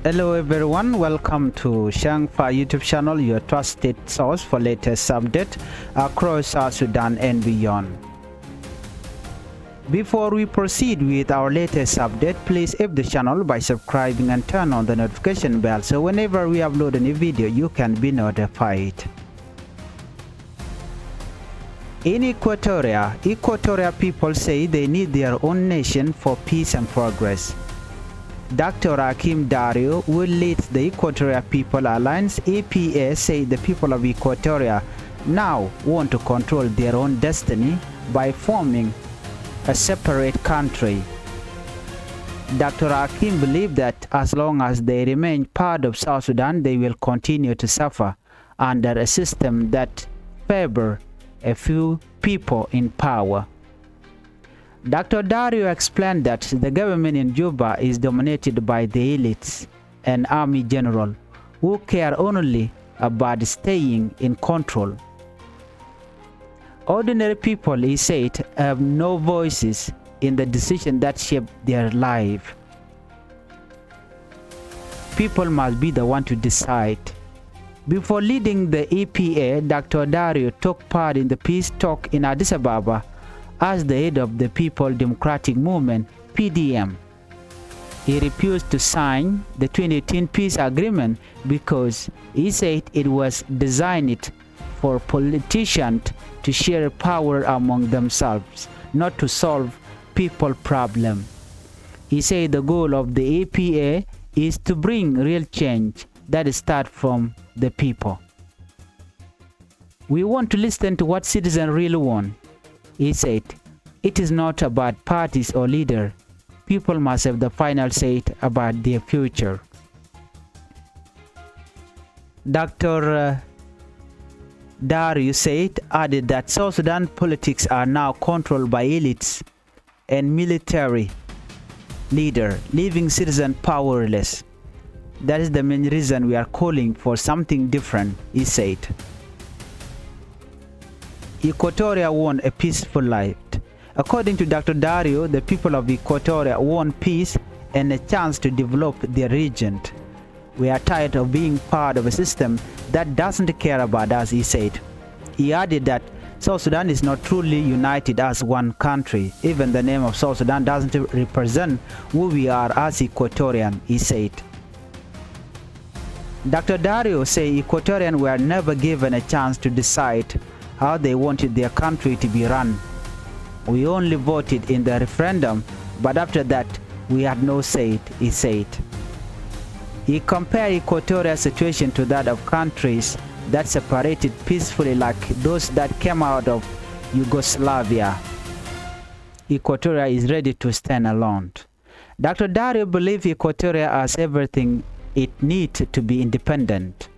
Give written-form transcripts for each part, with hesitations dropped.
Hello everyone, welcome to Changfied YouTube channel, your trusted source for latest update across South Sudan and beyond. Before we proceed with our latest update, please help the channel by subscribing and turn on the notification bell so whenever we upload a new video you can be notified. In Equatoria people say they need their own nation for peace and progress. Dr. Hakim Dario, who leads the Equatoria People Alliance (EPA), said the people of Equatoria now want to control their own destiny by forming a separate country. Dr. Hakim believed that as long as they remain part of South Sudan, they will continue to suffer under a system that favors a few people in power. Dr. Dario explained that the government in Juba is dominated by the elites and army general who care only about staying in control. Ordinary people, he said, have no voices in the decisions that shape their life. People must be the one to decide. Before leading the EPA, Dr. Dario took part in the peace talk in Addis Ababa as the head of the People Democratic Movement (PDM). He refused to sign the 2018 peace agreement because he said it was designed for politicians to share power among themselves, not to solve people problems. He said the goal of the EPA is to bring real change that starts from the people. We want to listen to what citizens really want. He said, it is not about parties or leaders. People must have the final say about their future. Dr. Dario added that South Sudan politics are now controlled by elites and military leaders, leaving citizens powerless. That is the main reason we are calling for something different, he said. Equatoria want a peaceful life. According to Dr. Dario, the people of Equatoria want peace and a chance to develop their region. We are tired of being part of a system that doesn't care about us, he said. He added that South Sudan is not truly united as one country. Even the name of South Sudan doesn't represent who we are as Equatorian, he said. Dr. Dario said Equatorians were never given a chance to decide how they wanted their country to be run. We only voted in the referendum, but after that, we had no say, he said. He compared Equatoria's situation to that of countries that separated peacefully like those that came out of Yugoslavia. Equatoria is ready to stand alone. Dr. Dario believes Equatoria has everything it needs to be independent.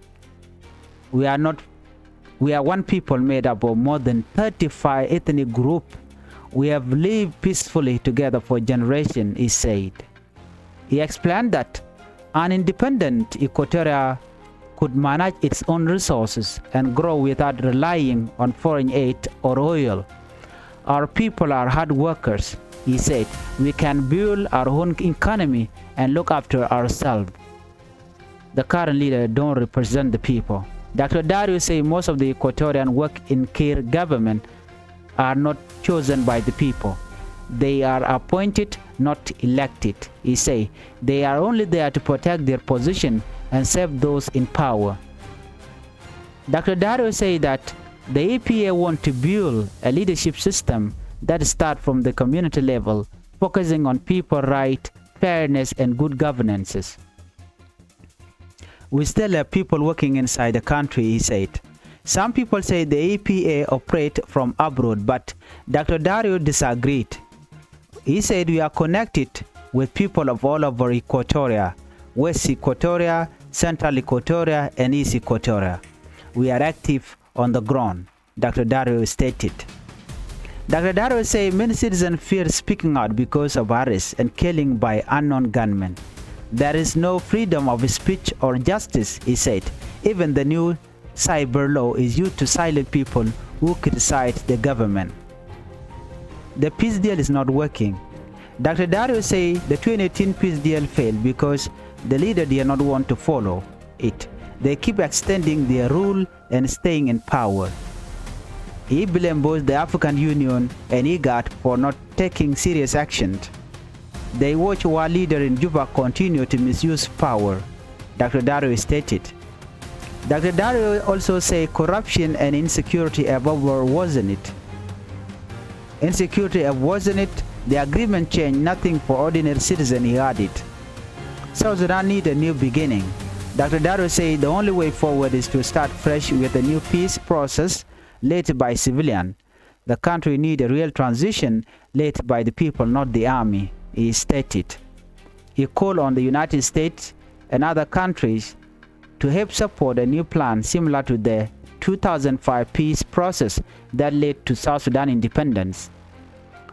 We are one people made up of more than 35 ethnic groups. We have lived peacefully together for generations, he said. He explained that an independent Equatoria could manage its own resources and grow without relying on foreign aid or oil. Our people are hard workers, he said. We can build our own economy and look after ourselves. The current leader don't represent the people. Dr. Dario says most of the Equatorian work in Kiir government are not chosen by the people. They are appointed, not elected. He says they are only there to protect their position and serve those in power. Dr. Dario says that the EPA want to build a leadership system that starts from the community level, focusing on people rights, fairness, and good governances. We still have people working inside the country, he said. Some people say the EPA operate from abroad, but Dr. Dario disagreed. He said we are connected with people of all over Equatoria, West Equatoria, Central Equatoria, and East Equatoria. We are active on the ground, Dr. Dario stated. Dr. Dario said many citizens fear speaking out because of arrest and killing by unknown gunmen. There is no freedom of speech or justice, he said. Even the new cyber law is used to silence people who criticize the government. The peace deal is not working. Dr. Dario say the 2018 peace deal failed because the leader did not want to follow it. They keep extending their rule and staying in power. He blamed both the African Union and IGAD for not taking serious action. They watch while leaders in Juba continue to misuse power, Dr. Dario stated. Dr. Dario also said corruption and insecurity have worsened it. Insecurity have worsened it. The agreement changed nothing for ordinary citizens, he added. South Sudan needs a new beginning. Dr. Dario said the only way forward is to start fresh with a new peace process led by civilians. The country needs a real transition led by the people, not the army, he stated. He called on the United States and other countries to help support a new plan similar to the 2005 peace process that led to South Sudan independence.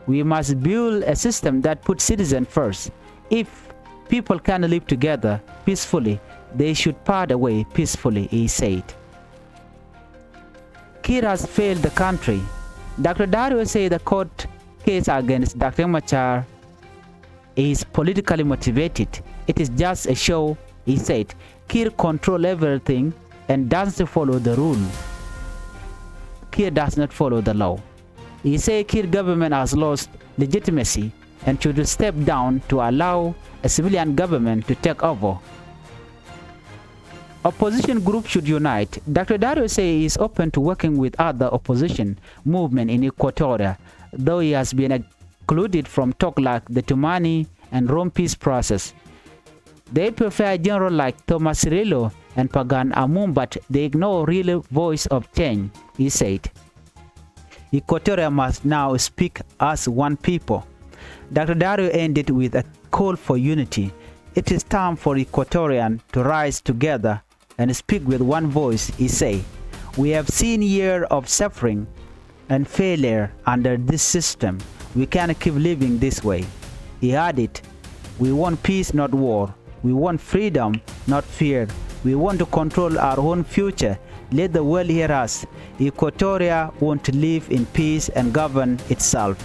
We must build a system that puts citizens first. If people can live together peacefully, they should part away peacefully, he said. Kiir has failed the country. Dr. Dario said the court case against Dr. Machar is politically motivated. It is just a show, he said. Kiir controls everything and doesn't follow the rule. Kiir does not follow the law. He said Kiir government has lost legitimacy and should step down to allow a civilian government to take over. Opposition groups should unite. Dr. Dario says he is open to working with other opposition movements in Equatoria, though he has been excluded from talk like the Tumani and Rome peace process. They prefer a general like Thomas Cirillo and Pagan Amum, but they ignore real voice of change, he said. Equatoria must now speak as one people. Dr. Dario ended with a call for unity. It is time for Equatorians to rise together and speak with one voice, he said. We have seen years of suffering and failure under this system. We can't keep living this way. He added, we want peace, not war. We want freedom, not fear. We want to control our own future. Let the world hear us. Equatoria want to live in peace and govern itself.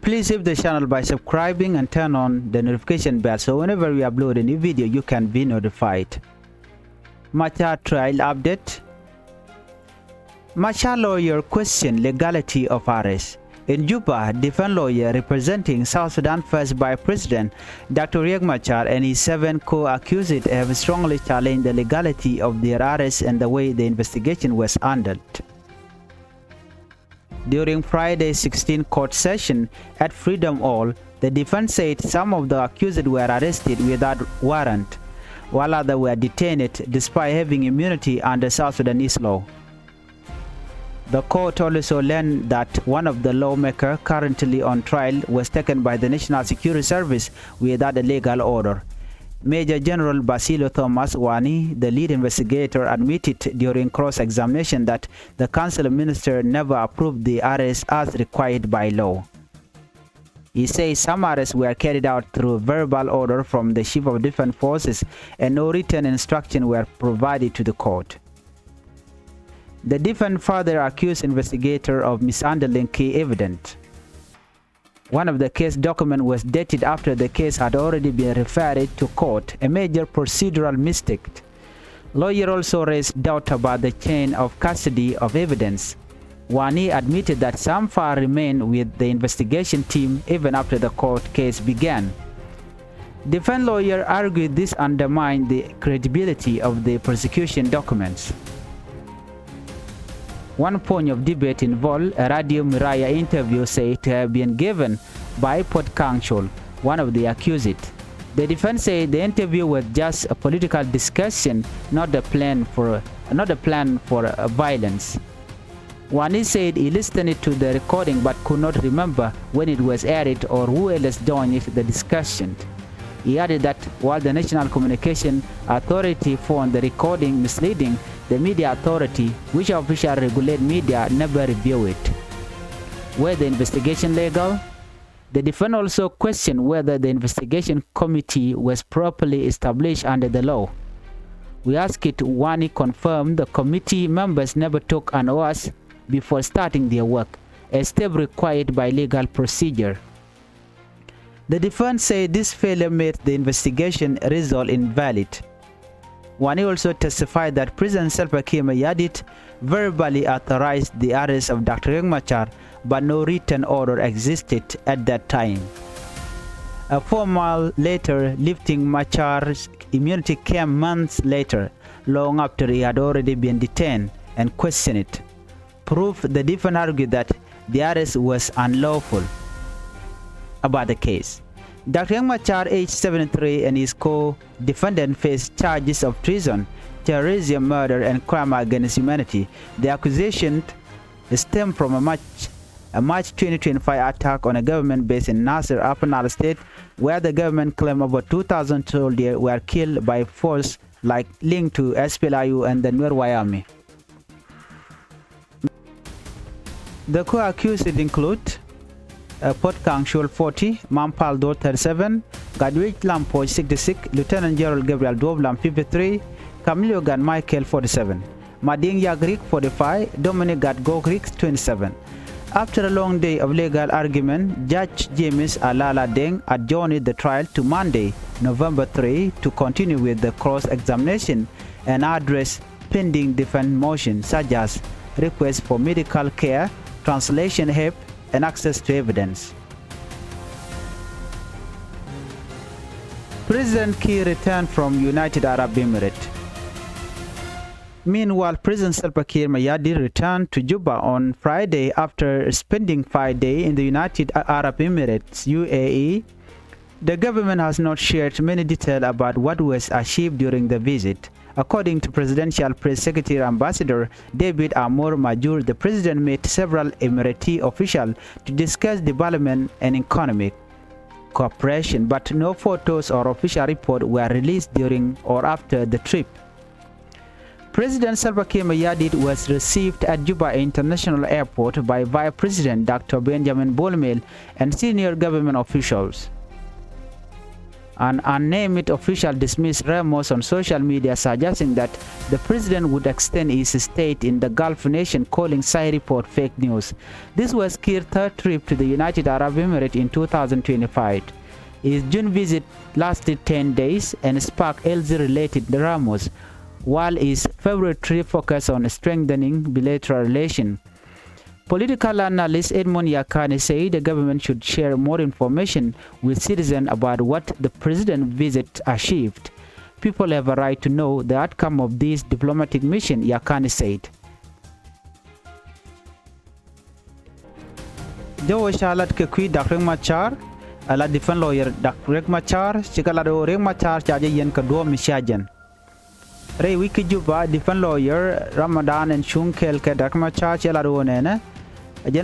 Please help the channel by subscribing and turn on the notification bell so whenever we upload a new video you can be notified. Machar trial update. Machar lawyer question legality of arrest. In Juba, defense lawyer representing South Sudan first by President Dr. Riek Machar and his 7 co-accused have strongly challenged the legality of their arrest and the way the investigation was handled. During Friday's 16th court session at Freedom Hall, the defense said some of the accused were arrested without warrant, while others were detained despite having immunity under South Sudanese law. The court also learned that one of the lawmakers currently on trial was taken by the National Security Service without a legal order. Major General Basilio Thomas Wani, the lead investigator, admitted during cross-examination that the Council of Ministers never approved the arrest as required by law. He says some arrests were carried out through verbal order from the Chief of Defense Forces and no written instructions were provided to the court. The defense further accused investigator of mishandling key evidence. One of the case documents was dated after the case had already been referred to court, a major procedural mistake. Lawyer also raised doubt about the chain of custody of evidence. Wani admitted that some files remained with the investigation team even after the court case began. Defense lawyer argued this undermined the credibility of the prosecution documents. One point of debate involved a Radio Miraya interview said to have been given by Port Counsel, one of the accused. The defense said the interview was just a political discussion, not a plan for violence. Wani said he listened to the recording but could not remember when it was aired or who else joined the discussion. He added that while the National Communication Authority found the recording misleading, the media authority, which officially regulates media, never reviewed it. Were the investigation legal? The defense also questioned whether the investigation committee was properly established under the law. We asked it, Wani confirmed the committee members never took an oath before starting their work. a step required by legal procedure. The defense said this failure made the investigation result invalid. Wani also testified that President Salva Kiir Mayardit verbally authorized the arrest of Dr. Riek Machar, but no written order existed at that time. A formal letter lifting Machar's immunity came months later, long after he had already been detained and questioned. Proof the defense argued that the arrest was unlawful. About the case, Dr. Machar, aged 73, and his co-defendant faced charges of treason, terrorism, murder, and crime against humanity. The accusation stemmed from a March 2025 attack on a government base in Nasser, Upper Nile State, where the government claimed over 2,000 soldiers were killed by force linked to SPLIU and the Nuer Army. The co-accused include Port Kangshul 40, Mampal Dor 37, Gadwich Lampo 66, Lieutenant General Gabriel Doblam 53, Camilo Gan Michael 47, Mading Yagrik 45, Dominic Gatgogrik 27. After a long day of legal argument, Judge James Alala Deng adjourned the trial to Monday, November 3, to continue with the cross-examination and address pending defense motions such as requests for medical care, translation help, and access to evidence. President Kiir returned from United Arab Emirates. Meanwhile, President Salva Kiir Mayardit returned to Juba on Friday after spending 5 days in the United Arab Emirates (UAE). The government has not shared many details about what was achieved during the visit. According to Presidential Press Secretary Ambassador David Amor Majur, the president met several Emirati officials to discuss development and economic cooperation, but no photos or official reports were released during or after the trip. President Salva Kiir Mayardit was received at Juba International Airport by Vice President Dr. Benjamin Bolmel and senior government officials. An unnamed official dismissed rumors on social media suggesting that the president would extend his stay in the Gulf nation, calling side report fake news. This was Kiir's third trip to the United Arab Emirates in 2025. His June visit lasted 10 days and sparked LZ-related rumors, while his February trip focused on strengthening bilateral relations. Political analyst Edmond Yakani said the government should share more information with citizens about what the president's visit achieved. People have a right to know the outcome of this diplomatic mission, Yakani said. Joe Shalat Kekui Dr. Machar, a defense lawyer Dr. Machar, Chikalado Riek Machar, Chajayan Kado Mishajan. Ray Wiki Juba, defense lawyer Ramadan and Shunkel Dr. Machar, Chelado Nene.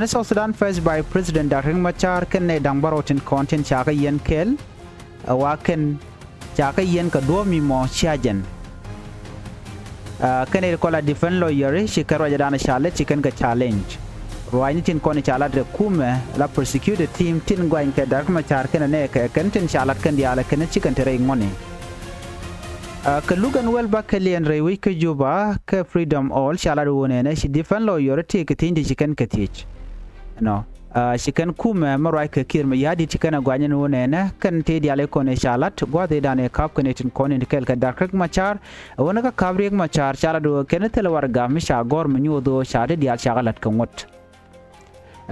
South Sudan first by President Dr. Machar ken ne dangbarotin content chaka yen kel awaken chaka yen ka domi mo chajan ken e kola defense lawyer shikaro jadana chale chicken ka challenge roani tin koni chala de kume la prosecuted team tin gwain ka Dr. Machar ken ne ka ken tin chala ken diala ken chicken tere ngoni ka lugan wel bakalian rewi ka juba ka freedom all chala do ne shi defense lawyer te ka tin chicken ka teach no chicken kume marai ka Kiir Mayardit chicken agwanyen wonena kan te diale kone chalat gwade dane kap kanetin kone kel ka Dr. Machar wona ka kabri Machar chala do kenetel warga misha gor menyodo chade dial chagalat ka ngot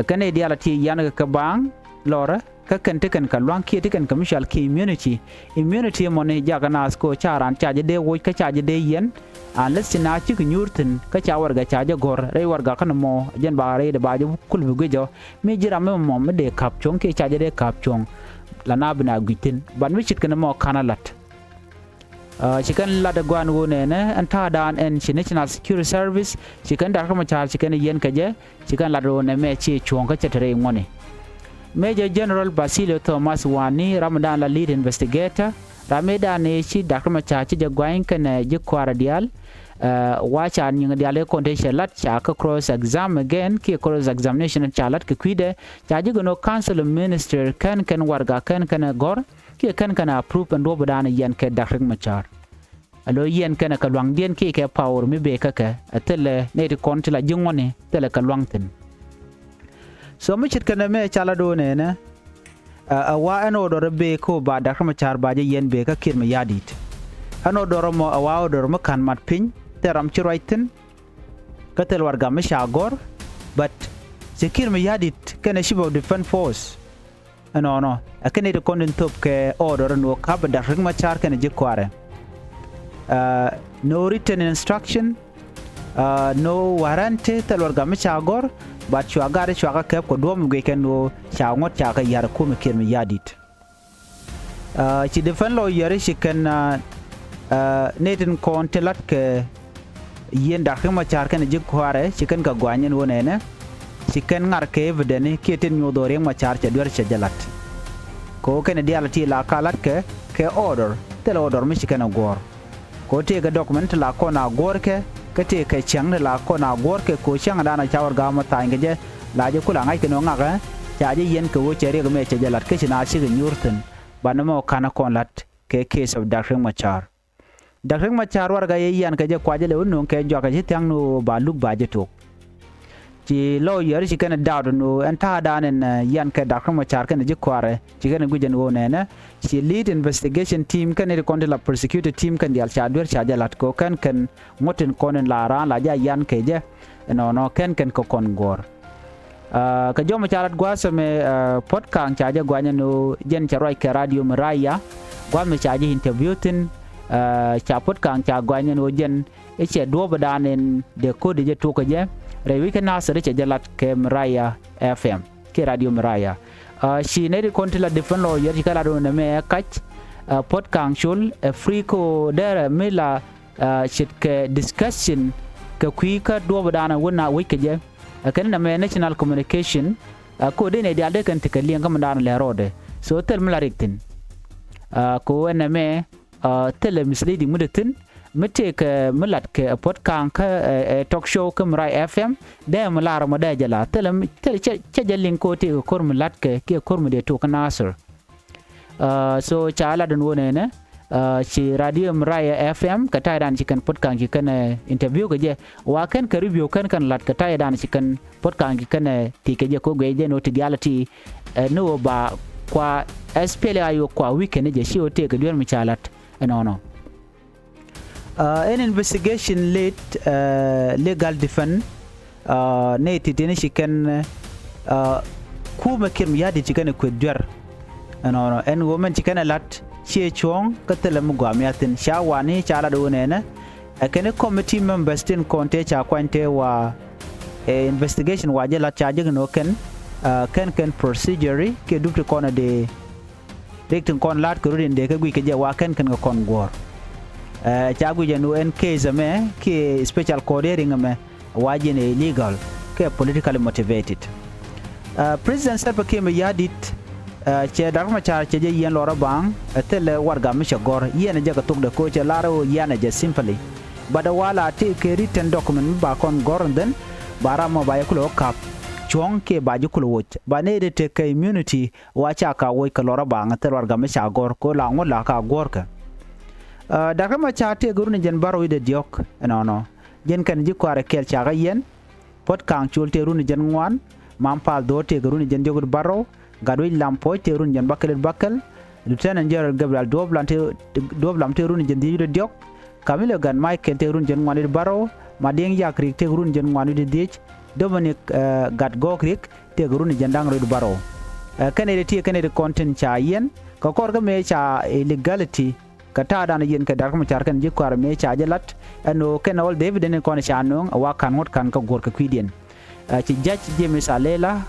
kane dialati yana ka bang lora ka kan tekan ka lwang ki tekan ka mishal ki immunity mone jaga nas ko charan chaje de wo ka chaje de yen unless na ci nyurtin ka cha warga chaje gor re warga kan mo jen bare de baje kul bu gejo mi jira mo de kap chong ke chaje de kap chong la na bina gitin ban mi chit kan mo kanalat chicken la de gwan wone ne anta dan en national security service chicken Dr. Machar chicken yen ka je chicken la do ne me chi chong ka chetere ngone. Major General Basilio Thomas Wani Ramadan la lead investigator Rameda ne chi Dr. Machar chi jagwain kana jikwara dial wacha nyinga diale contestation lat cha ka cross exam again ki cross examination chalat ke kwide cha jigono council minister kan warga kan gor ki kan approve and robodan yen ke Dr. Machar alo yen kana ka lwang dien ki ke power mi be ka atele ne de kontila jingone tele ka lwangten so michit kana me chala do ne na awa an order be ko ba Dr. Machar ba je yen be ka Kiir Mayadit an order mo awa order mo kan mat pin teram ci roitin ka tel warga me shagor but je Kiir Mayadit kana shibo defense force no akene de kondin top ke order no ka ba Dr. Machar kana je kware no written instruction no warrant tel warga me shagor but chuagare chuaga kep ko dom ge ken no chawngot chaga yar ko me Kiir Mayadit ci defan lo yare ci ken neten kon telat ke yen Dr. Machar ken je kware ci ken ka gwanyen wonene ci ken ngar ke evidene keten nyodore Machar ca dwer ca jalat ko ken dialati la kalat ke order tel order mi ci ken gor ko te ga document la ko na gor ke kate kai chang la ko na gor ke ko chang da na chawar ga ma ta nge la je kula ngai ke no ngaga cha je yen ko wo chere ga me che jalat ke na shi ga nyurten ban mo kana kon lat ke case of Dr. Machar war ga yan ke je kwa je le no ke jo ga je tang no ba luk ba je to ci lo yer ci kana daado no enta danen yan ke Dr. Machar kana je kware ci kana gujen wo ne ci lead investigation team kana de kon la prosecutor team kan dial cha dwer cha jalat ko kan ngoten konen la ran la ja yan ke je no ken ko kon gor ka joma charat gwasa me podcast cha je gwanya no jen cha roi ke radio Maraya gwa me cha je interview tin cha podcast cha gwanya no jen e che do badanen de ko de je to ko je rewi ke nasare che jalat ke Maraya FM ke radio Maraya shi ne de kontila defend lawyer ki kala do ne me kach podcast shul free ko der mila shit ke discussion ke kuika do badana wona wike je kan na me national communication ko de ne de alde kan te kaliyan kam dan le rode so tel mila rektin ko ne me tele misleading mudatin mete ke milat ke podcast ka talk show ke Maraya FM de malara mo de jala tel che jalin ko te ko milat ke ko de to kanasir so chala don wone ne ci radio Maraya FM ka tay dan ci kan podcast ki kan interview ke je wa kan ka review kan lat ka tay dan ci kan podcast ki kan ti ke je ko ge je no ti galati no ba kwa SPL ayo kwa weekend je shi o te ke dwer mi chalat no an investigation led legal defense ne titene chicken kuma Kiir Mayadit chicken ko dwer no en woman chicken lat che chong katela mugwamiatin shawani chala do nene akene committee members tin konte cha kwante wa investigation wa jela charge no ken procedure ke dupte kona de rektin kon lat ko rinde ke gwi ke je wa ken kon gor chagu jenu en case me ke special coding me wajine illegal ke politically motivated president Salva Kiir Mayadit che Dr. Machar che je yen lora bang tele warga mi shagor yen je ka tuk de ko che laro yen je simply bada wala te ke written document ba kon gornden bara mo ba yakulo kap chong ke ba jukulo woch ba ne de te ke immunity wacha ka wo ka lora bang tele warga mi shagor ko la ngola ka gorka Dr. Machar te gurun jen baro ide diok no jen kan ji kware kel chaga yen pot kan chul te run jen ngwan mampal do te gurun jen jogur baro gadoi lampo te run jen bakal lieutenant general Gabriel doblam te run jen ide diok Camilo gan Michael te run jen ngwan ide baro madeng yakrik te run jen ngwan ide dich Dominic gad gokrik te gurun jen dang ide baro kanede te kanede content cha yen ko korga me cha illegality kata dan yen ke Dr. Machar kan je kwar me cha jalat no ken all David den kon chanong wa kan ngot kan ka gor ka kwidien ci judge James Alela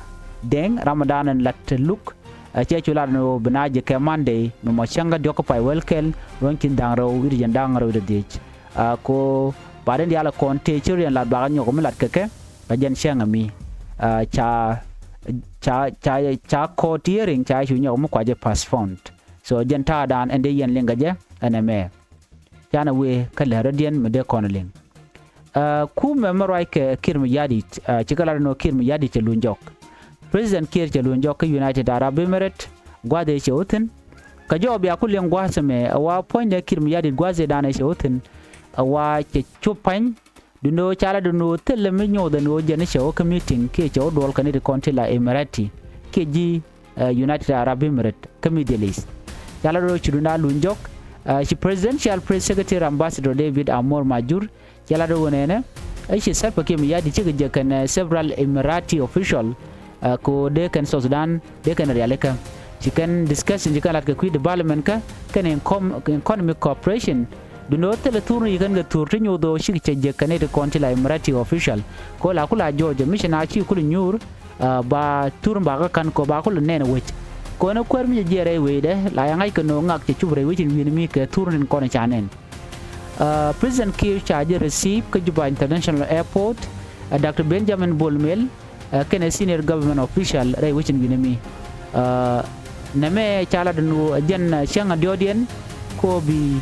deng Ramadan lat look ci chula no banaje ke Monday no mo changa doko pai welkel ronkin dangro wir jen dangro de dich ko baden yala kon te churian la ba nyo ko lat ke ba jen changa mi cha ko tiering cha hu nyo mo kwa je pass font so jenta dan ende yen lenga je aname jana we kala radian mede konaling ku memorai ke Kiir Mayadit chikala no Kiir Mayadit lunjok president Kiir lunjok United Arab Emirates gwade choten ka job ya kulen gwasame wa point Kiir Mayadit gwaze dana choten wa che chupan duno chala duno tele mi nyo da no jene show commuting ke cho dol kan de kontila emirati ke ji United Arab Emirates Comedialis chala do chuduna lunjok shi presidential press secretary ambassador David Amor Majur chala do wonene shi sarfa ke mi yadi ci kan several emirati official ko de kan South Sudan de kan realeka ci kan discussion ci kan lat ka ku development ka kan economic cooperation duno tele tour yi kan ga tour tinyo do shi ce je kan de kontila emirati official ko la kula George mission a ci kul nyur ba tour ba kan ko ba kul nene wech ko na kwar mi jere we de la ya ngai ko no ngak ci chubre we cin mi ke tour nin ko na chanen President Kiir charge receive ka Juba International Airport Dr. Benjamin Bolmel ken senior government official ray we cin mi name chala dunu jen shanga diodien ko bi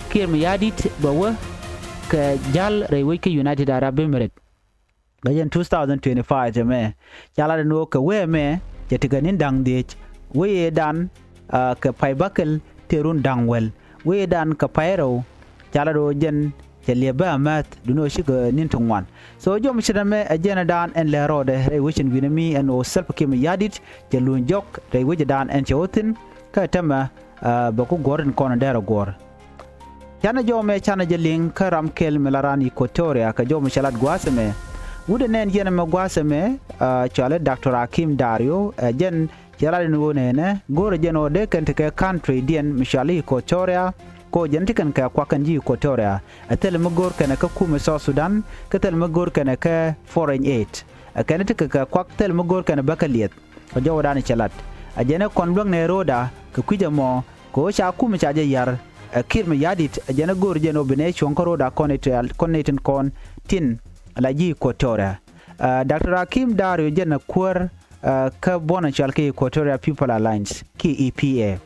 Kiir mi yadit bawa ke jal rewe ke United Arab Emirates gajen 2025 jame chala dunu ke we me jetiganin dang dich we dan ke paibakel terun dangwel we dan ke pairo chala do jen leba mat duno shiga nintongwan so jom shidame ajena dan en lero de rewichin winami en o self kim yadit jelun jok rewich dan en chotin ka tama baku goren kono dero gor chana jome chana jeling karam kel melarani Equatoria ka jom shalat gwaseme wudenen jena me gwaseme chale Dr. Hakim Dario jen chala no nene gor jeno de kente ka country dien mishali Equatoria ko jantikan ka kwakan ji Equatoria atel magor kana ka kuma South Sudan ka tel magor kana ka foreign aid kana tika ka kwak tel magor kana bakaliet ko jawdani chalat ajena konblong ne roda ka kujamo ko sha kuma chaje yar kirma yadit ajena gor jeno bene chonko roda connectin kon tin la ji Equatoria Dr. Hakim Dario jena kwar ka bona chalke Equatoria People Alliance ki EPA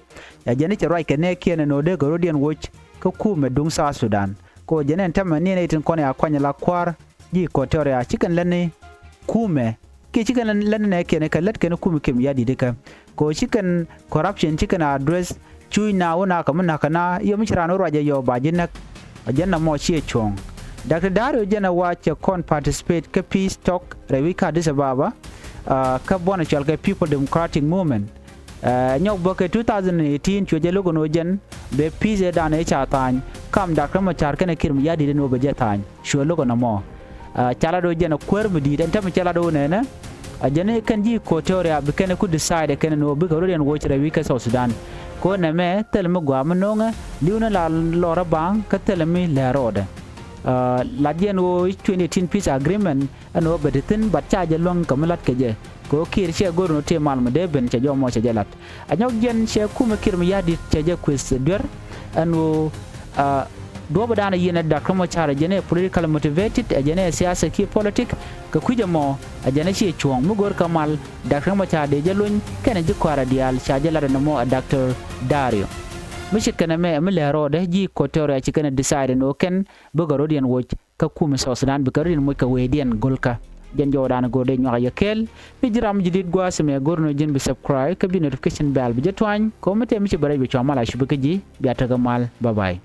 jene ci roy kene kene no de Gorodian watch ko kume dung South Sudan ko jene tamma ni ne tin kone akwanya la kwar ji Equatoria chikan lane kume ke chikan lane ne kene ka let kene kume kem yadi deka ko chikan corruption chikan address chui na wona kamna kana yo mishra no roje yo bajinak janna mo chi chong Dr. Dario jena watch kon participate ka peace talk rewika disababa ka bona chalke People Democratic Movement nyok boke 2018 choje logo no jen be pise dane chatan kam Dr. Machar kana kirm yadi de no be jetan sho logo na mo chala do jen kwer mudi den tam chala do ne ajene kan ji Equatoria be kana ku decide kana no be Gorodian watch re wika South Sudan ko na me tel mo gwa mononga liuna la lora bang ka tel mi la roda la jen wo 2018 peace agreement ano be tin bat chaje long kamalat keje ko Kiir che gorno te malmo de ben che jomo che jalat anyok gen che kuma Kiir mi yadi che je kwes der anu do badana yene da kuma chara jene political motivated jene siyasa ki politic ka kujamo jene che chuong mu gor kamal da kuma cha de jelun kene ji kwara dial cha jalara no Dr. Dario mishit kana me amlero de ji Equatoria ci kana decide no ken bu Gorodian watch ka kuma South Sudan bu Gorodian mo ka wedien golka jen jodana gode nyoga yakel bi jiram jidit gwasme gorno jen bi subscribe ka bi notification bell bi jetwany ko mete mi ci bare bi chomala shi bi ji bi ataga mal bye bye